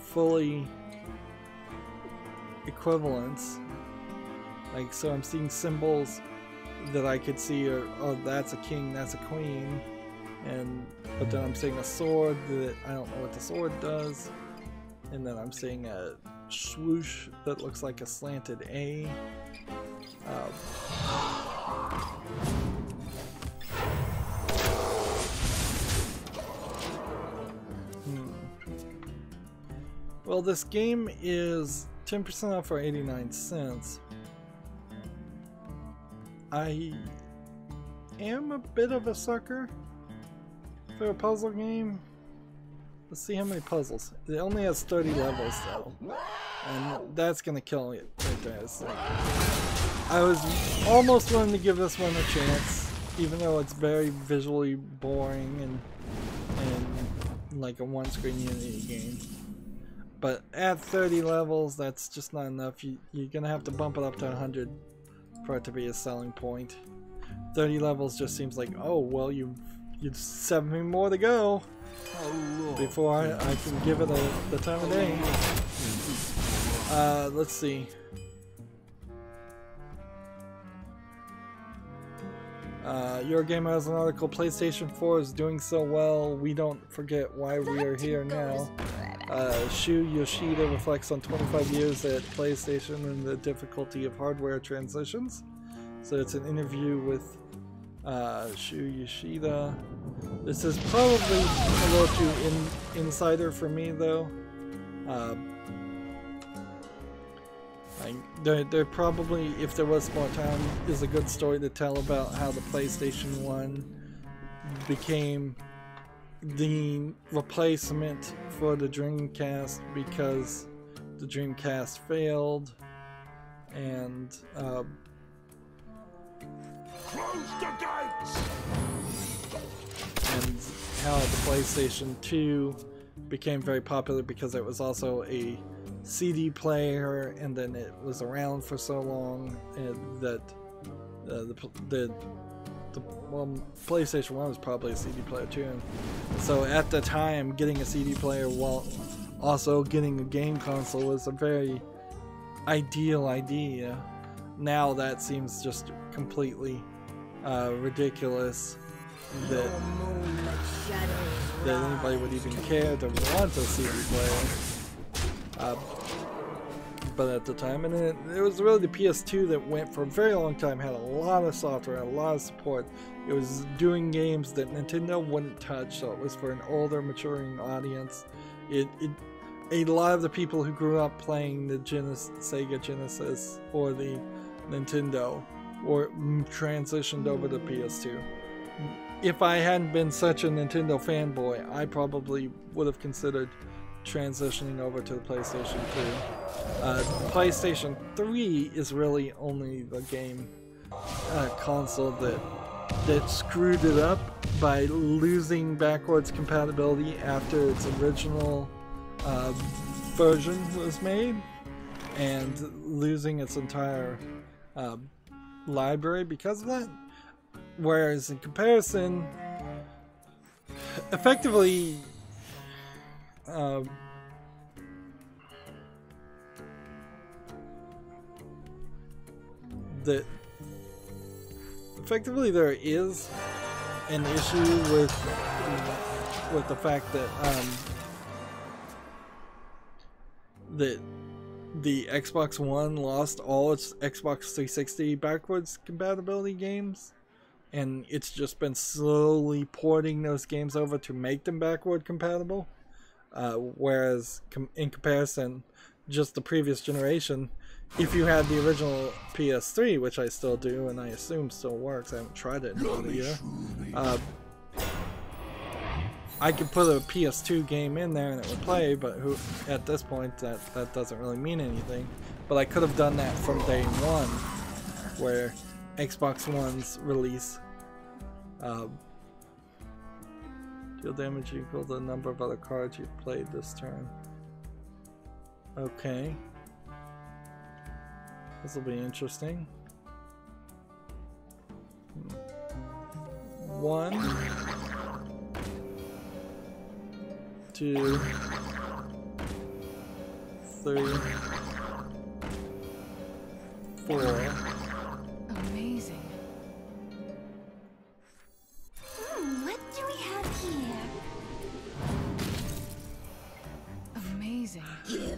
fully equivalent. Like, so I'm seeing symbols that I could see are, oh, that's a king, that's a queen, but then I'm seeing a sword that I don't know what the sword does, and then I'm seeing a swoosh that looks like a slanted A. Well, this game is 10% off for 89 cents. I am a bit of a sucker for a puzzle game. Let's see how many puzzles. It only has 30 levels though. And that's gonna kill it right there. So I was almost willing to give this one a chance, even though it's very visually boring and like a one-screen Unity game. But at 30 levels, that's just not enough. You're gonna have to bump it up to 100 for it to be a selling point. 30 levels just seems like, oh well, you've 7 more to go before I can give it the time of day. Let's see. Your Gamer has an article, PlayStation 4 is doing so well, we don't forget why we are here now. Shu Yoshida reflects on 25 years at PlayStation and the difficulty of hardware transitions. So it's an interview with Shu Yoshida. This is probably a little too insider for me though. There probably, if there was more time, is a good story to tell about how the PlayStation 1 became the replacement for the Dreamcast because the Dreamcast failed, and Close the gates! and how the PlayStation 2 became very popular because it was also a CD player, and then it was around for so long that well, PlayStation 1 was probably a CD player too, and so at the time getting a CD player while also getting a game console was a very ideal idea. Now that seems just completely ridiculous that anybody would even care to want a CD player. But at the time, and it was really the PS2 that went for a very long time, had a lot of software, a lot of support. It was doing games that Nintendo wouldn't touch, so it was for an older, maturing audience. A lot of the people who grew up playing the Sega Genesis or the Nintendo or transitioned over to PS2. If I hadn't been such a Nintendo fanboy, I probably would have considered transitioning over to the PlayStation 2. PlayStation 3 is really only the game console that screwed it up by losing backwards compatibility after its original version was made, and losing its entire library because of that. Whereas in comparison, effectively there is an issue with the fact that that the Xbox One lost all its Xbox 360 backwards compatibility games, and it's just been slowly porting those games over to make them backward compatible. Whereas in comparison, just the previous generation, if you had the original PS3, which I still do and I assume still works, I haven't tried it in about a year, I could put a PS2 game in there and it would play, but at this point that doesn't really mean anything. But I could have done that from day one, where Xbox One's release, deal damage equal to the number of other cards you've played this turn. Okay. This will be interesting. 1, 2, 3, 4. Amazing. What do we have here? Amazing.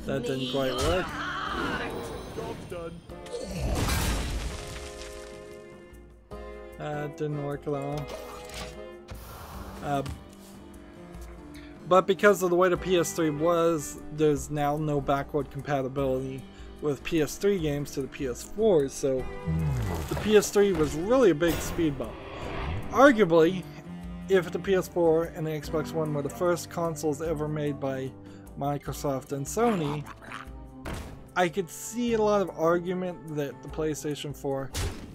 That didn't quite work. Job's done. That didn't work at all. But because of the way the PS3 was, there's now no backward compatibility with PS3 games to the PS4, so the PS3 was really a big speed bump. Arguably, if the PS4 and the Xbox One were the first consoles ever made by Microsoft and Sony, I could see a lot of argument that the PlayStation 4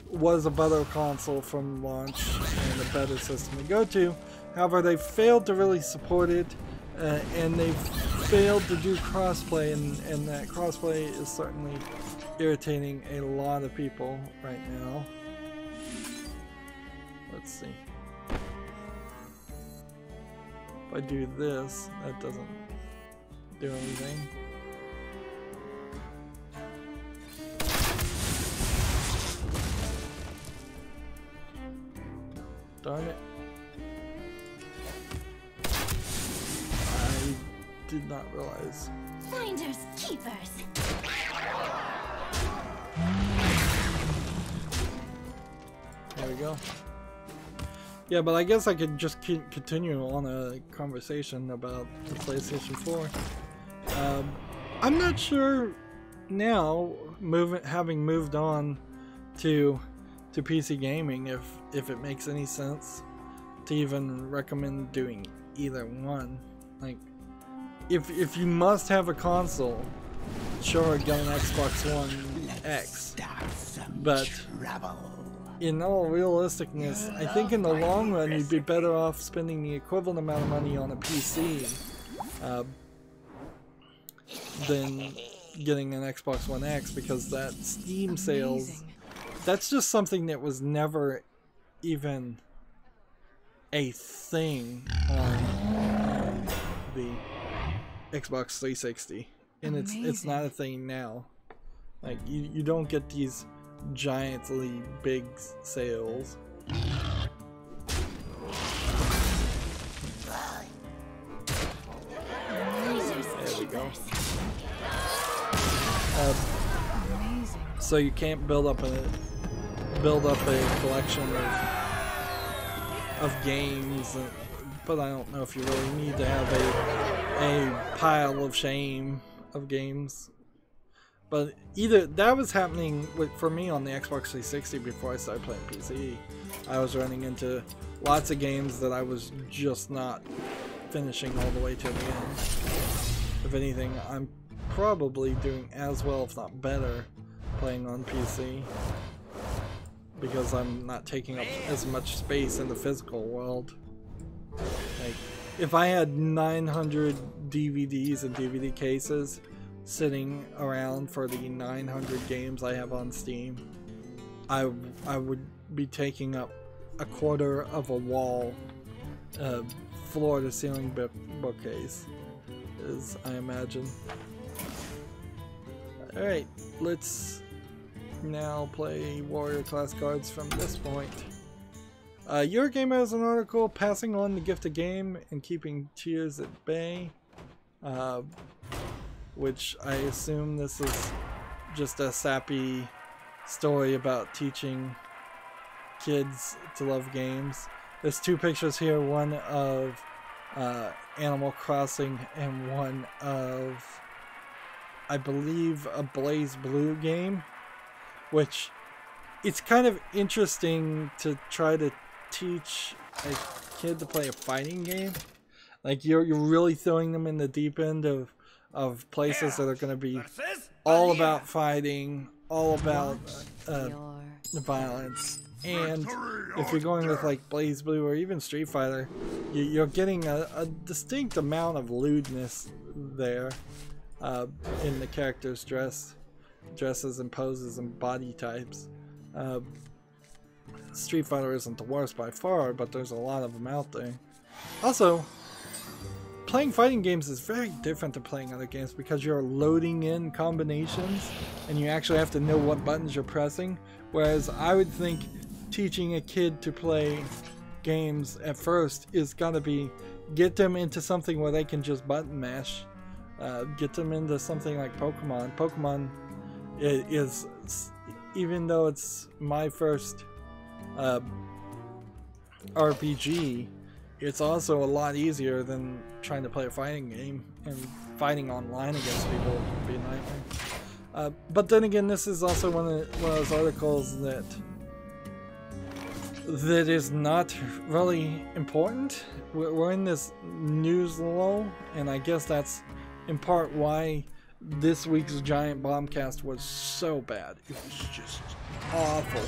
was a better console from launch and a better system to go to. However, they failed to really support it, and they've failed to do crossplay, and that crossplay is certainly irritating a lot of people right now. Let's see. If I do this, that doesn't do anything. Darn it. I did not realize. Finders keepers. There we go. Yeah, but I guess I could just continue on a conversation about the PlayStation 4. I'm not sure now, having moved on to PC gaming, if it makes any sense to even recommend doing either one. Like, if you must have a console, sure, get an Xbox One X. But in all realisticness, I think in the long run you'd be better off spending the equivalent amount of money on a PC than getting an Xbox One X, because that Steam sales, that's just something that was never even a thing on the Xbox 360, and it's not a thing now. Like, you don't get these giantly big sales. There we go. So you can't build up a collection of games, but I don't know if you really need to have a pile of shame of games. But either that was happening for me on the Xbox 360 before I started playing PC. I was running into lots of games that I was just not finishing all the way to the end. If anything, I'm probably doing as well, if not better, playing on PC, because I'm not taking up as much space in the physical world. Like, if I had 900 DVDs and DVD cases sitting around for the 900 games I have on Steam, I would be taking up a quarter of a wall, floor to ceiling bookcase, as I imagine. Alright, let's now play warrior class cards from this point. Eurogamer has an article, passing on the gift of game and keeping tears at bay, which I assume this is just a sappy story about teaching kids to love games. There's two pictures here, one of Animal Crossing and one of, I believe, a Blaze Blue game, which it's kind of interesting to try to teach a kid to play a fighting game. Like, you're really throwing them in the deep end of places that are going to be all about fighting, all about violence. And if you're going with like Blaze Blue or even Street Fighter, you're getting a distinct amount of lewdness there in the characters' dresses and poses and body types. Street Fighter isn't the worst by far, but there's a lot of them out there. Also, playing fighting games is very different to playing other games, because you're loading in combinations and you actually have to know what buttons you're pressing, whereas I would think teaching a kid to play games at first is gotta be get them into something where they can just button mash. Get them into something like Pokemon. Pokemon is, even though it's my first RPG, it's also a lot easier than trying to play a fighting game, and fighting online against people would be a nightmare. But then again, this is also one of those articles that is not really important. We're in this news lull, and I guess that's in part why this week's Giant Bombcast was so bad. It was just awful.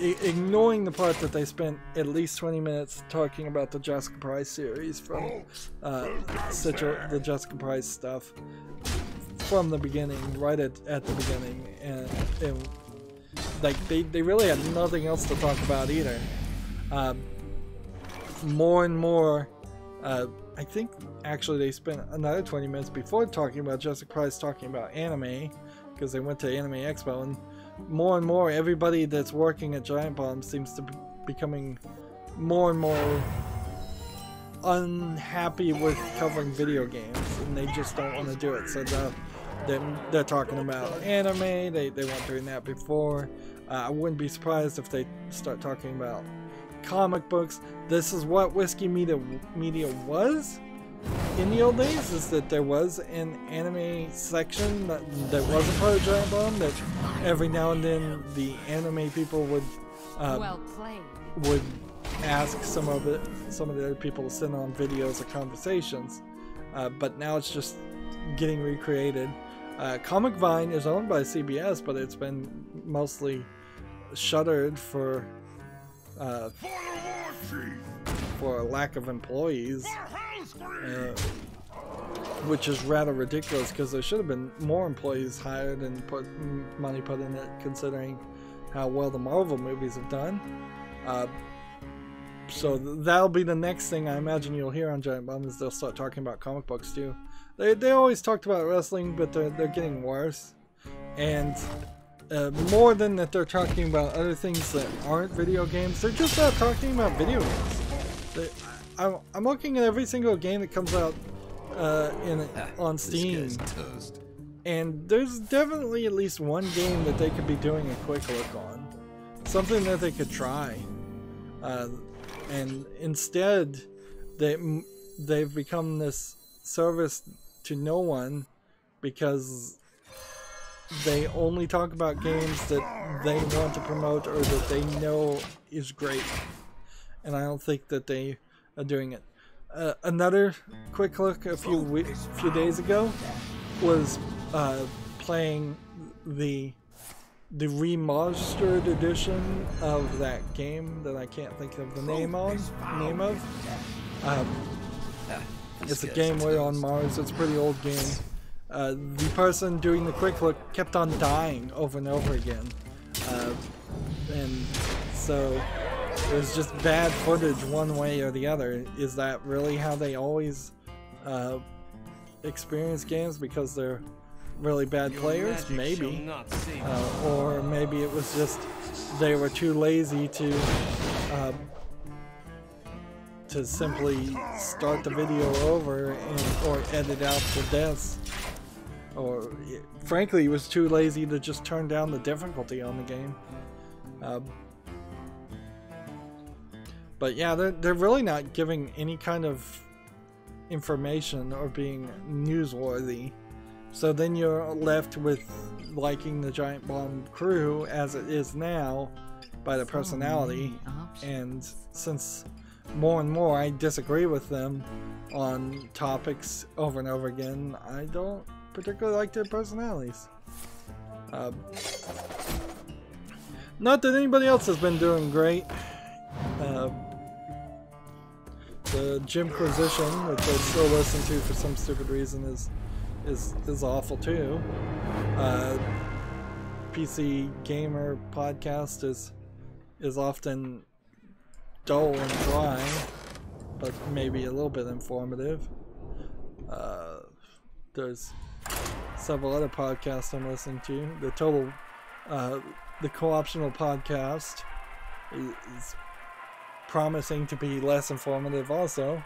Ignoring the part that they spent at least 20 minutes talking about the Jessica Price series from the Jessica Price stuff from the beginning, right at the beginning, and like they really had nothing else to talk about either. More and more, I think actually they spent another 20 minutes before talking about Jessica Price talking about anime, because they went to Anime Expo, and more everybody that's working at Giant Bomb seems to be becoming more and more unhappy with covering video games, and they just don't want to do it. So they're talking about anime. They weren't doing that before. I wouldn't be surprised if they start talking about comic books. This is what Whiskey Media was in the old days, is that there was an anime section that wasn't part of Giant Bomb, that every now and then the anime people would Well played. would ask some of the other people to send on videos or conversations, but now it's just getting recreated. Comic Vine is owned by CBS, but it's been mostly shuttered for a lack of employees, which is rather ridiculous, because there should have been more employees hired and money put in it, considering how well the Marvel movies have done. So that'll be the next thing I imagine you'll hear on Giant Bomb, is they'll start talking about comic books too. They always talked about wrestling, but they're getting worse. And more than that, they're talking about other things that aren't video games. They're just not talking about video games. I'm looking at every single game that comes out on Steam, and there's definitely at least one game that they could be doing a quick look on. Something that they could try. And instead, they've become this service to no one, because they only talk about games that they want to promote or that they know is great. And I don't think that they are doing it. Another quick look a few days ago was playing the remastered edition of that game that I can't think of the name of. It's a game way on Mars. It's a pretty old game. The person doing the quick look kept on dying over and over again, and so it was just bad footage one way or the other. Is that really how they always experience games, because they're really bad players? Maybe. Or maybe it was just they were too lazy to simply start the video over or edit out the deaths. Or frankly, he was too lazy to just turn down the difficulty on the game. But yeah, they're really not giving any kind of information or being newsworthy. So then you're left with liking the Giant Bomb crew as it is now by the personality. And since more and more I disagree with them on topics over and over again, I don't particularly like their personalities. Not that anybody else has been doing great. The Jimquisition, which I still listen to for some stupid reason, is awful too. PC Gamer podcast is often dull and dry, but maybe a little bit informative. There's several other podcasts I'm listening to. The Co-optional podcast is promising to be less informative also.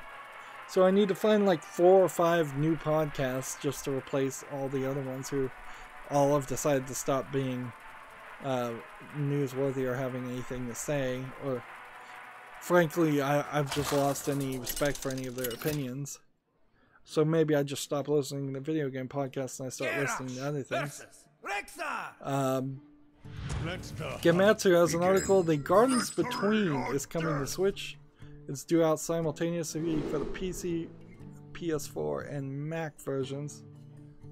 So I need to find like 4 or 5 new podcasts just to replace all the other ones who all have decided to stop being newsworthy or having anything to say. Or frankly, I've just lost any respect for any of their opinions. So maybe I just stop listening to video game podcasts and I start listening to other things. Gematsu has an article, The Gardens Between is coming to Switch. It's due out simultaneously for the PC PS4 and Mac versions.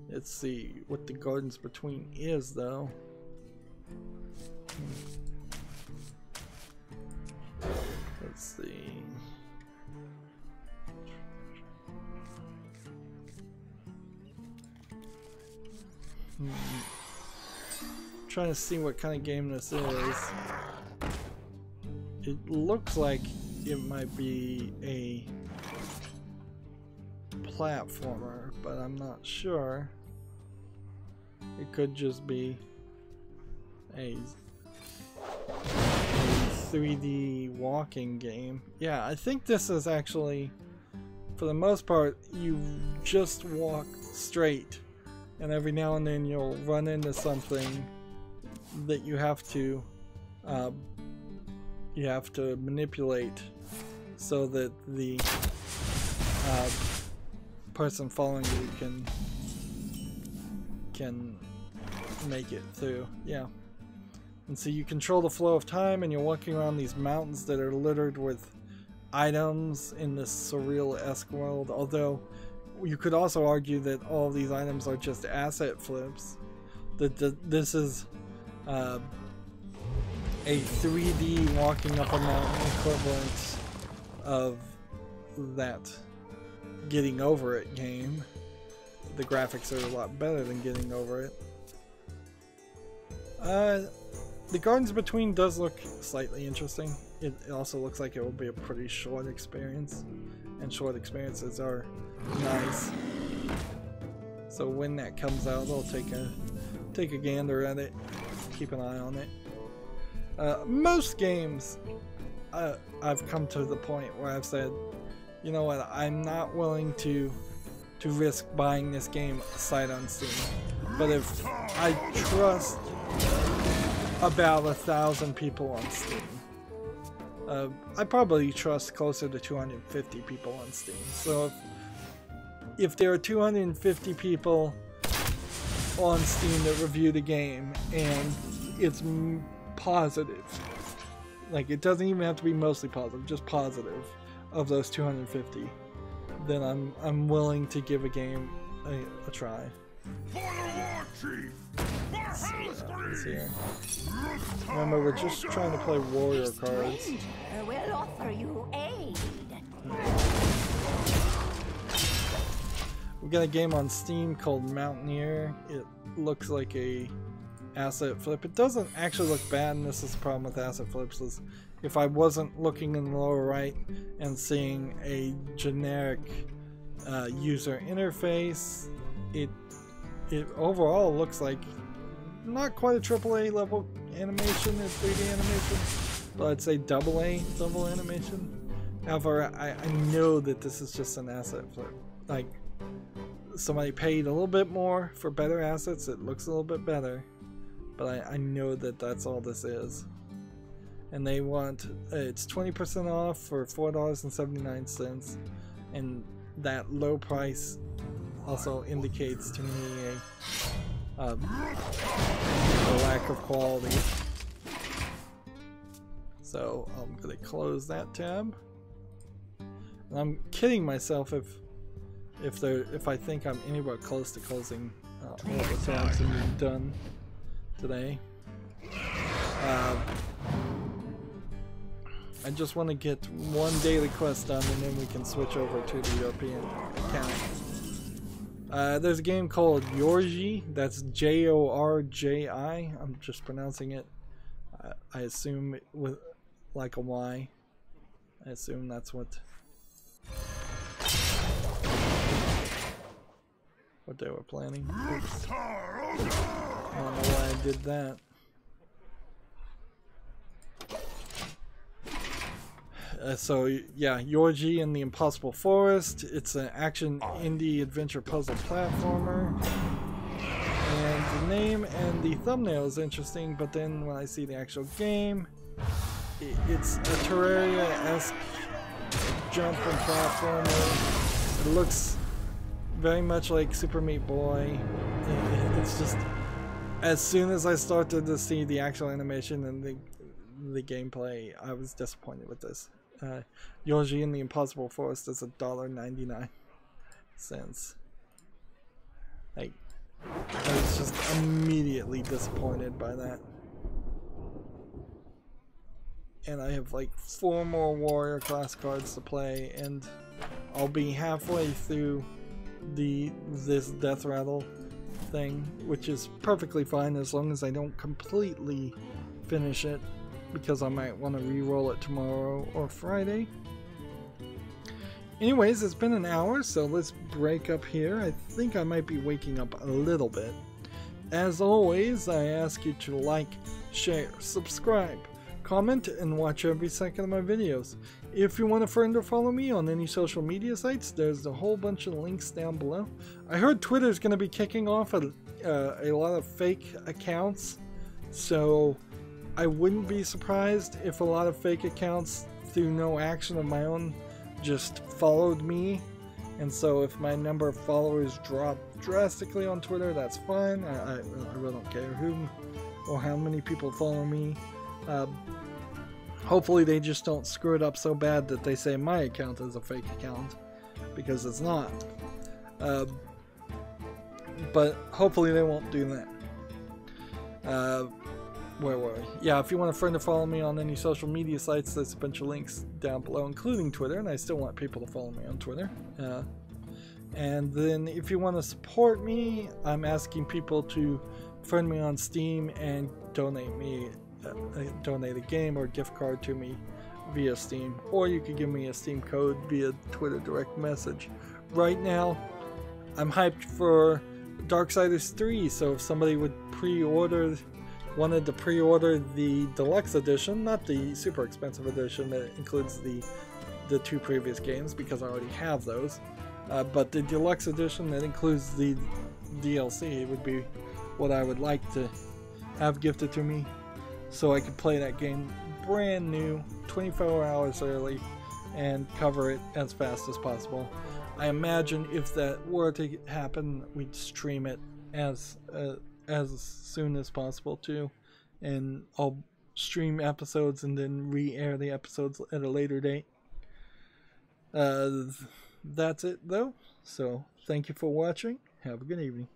Let's see what the Gardens Between is, though. Let's see. Trying to see what kind of game this is. It looks like it might be a platformer, but I'm not sure. It could just be a 3D walking game. Yeah, I think this is actually, for the most part, you just walk straight, and every now and then you'll run into something that you have to manipulate so that the person following you can make it through. Yeah. And so you control the flow of time, and you're walking around these mountains that are littered with items in this surreal-esque world, although you could also argue that all of these items are just asset flips. That this is a 3D walking up a mountain equivalent of that Getting Over It game. The graphics are a lot better than Getting Over It. The Gardens Between does look slightly interesting. It also looks like it will be a pretty short experience, and short experiences are nice. So when that comes out, I'll take a gander at it, keep an eye on it. Most games, I've come to the point where I've said, you know what, I'm not willing to risk buying this game sight unseen. But if I trust about 1,000 people on Steam, I probably trust closer to 250 people on Steam. So if there are 250 people on Steam that review the game and it's positive, like it doesn't even have to be mostly positive, just positive, of those 250, then I'm willing to give a game a try. Let's see here. Remember, we're just trying to play warrior cards. We'll offer you aid. We got a game on Steam called Mountaineer. It looks like a asset flip. It doesn't actually look bad, and this is the problem with asset flips, is if I wasn't looking in the lower right and seeing a generic user interface, it overall looks like not quite a AAA level animation in 3D animation, but I'd say AA level animation. However, I know that this is just an asset flip. Like, somebody paid a little bit more for better assets, it looks a little bit better, but I know that that's all this is. And they want, it's 20% off for $4.79, and that low price also indicates to me a lack of quality. So I'm gonna close that tab. And I'm kidding myself if I think I'm anywhere close to closing all the tabs and being done today. I just want to get one daily quest done, and then we can switch over to the European account. There's a game called Yorji, that's Jorji. I'm just pronouncing it, I assume, with like a Y. I assume that's what they were planning. Oops. I don't know why I did that. So yeah, Yorji and the Impossible Forest. It's an action indie adventure puzzle platformer. And the name and the thumbnail is interesting, but then when I see the actual game, it's a Terraria-esque jump and platformer. It looks very much like Super Meat Boy. It's just, as soon as I started to see the actual animation and the gameplay, I was disappointed with this. Yorji and the Impossible Forest is $1.99. since I was just immediately disappointed by that. And I have like 4 more warrior class cards to play, and I'll be halfway through this death rattle thing, which is perfectly fine as long as I don't completely finish it, because I might want to re-roll it tomorrow or Friday. Anyways, it's been an hour, so let's break up here. I think I might be waking up a little bit. As always, I ask you to like, share, subscribe, comment, and watch every second of my videos. If you want a friend or follow me on any social media sites, there's a whole bunch of links down below. I heard Twitter's going to be kicking off a lot of fake accounts, so I wouldn't be surprised if a lot of fake accounts, through no action of my own, just followed me. And so if my number of followers drop drastically on Twitter, that's fine. I really don't care who or how many people follow me. Hopefully they just don't screw it up so bad that they say my account is a fake account, because it's not. But hopefully they won't do that. Where were we? Yeah, if you want a friend to follow me on any social media sites, there's a bunch of links down below, including Twitter, and I still want people to follow me on Twitter. And then if you want to support me, I'm asking people to friend me on Steam and donate a game or gift card to me via Steam, or you could give me a Steam code via Twitter direct message. Right now, I'm hyped for Darksiders 3, so if somebody would wanted to pre-order the deluxe edition, not the super expensive edition that includes the 2 previous games, because I already have those, but the deluxe edition that includes the DLC would be what I would like to have gifted to me, so I could play that game brand new, 24 hours early, and cover it as fast as possible. I imagine if that were to happen, we'd stream it as soon as possible too, and I'll stream episodes and then re-air the episodes at a later date. That's it though, so thank you for watching. Have a good evening.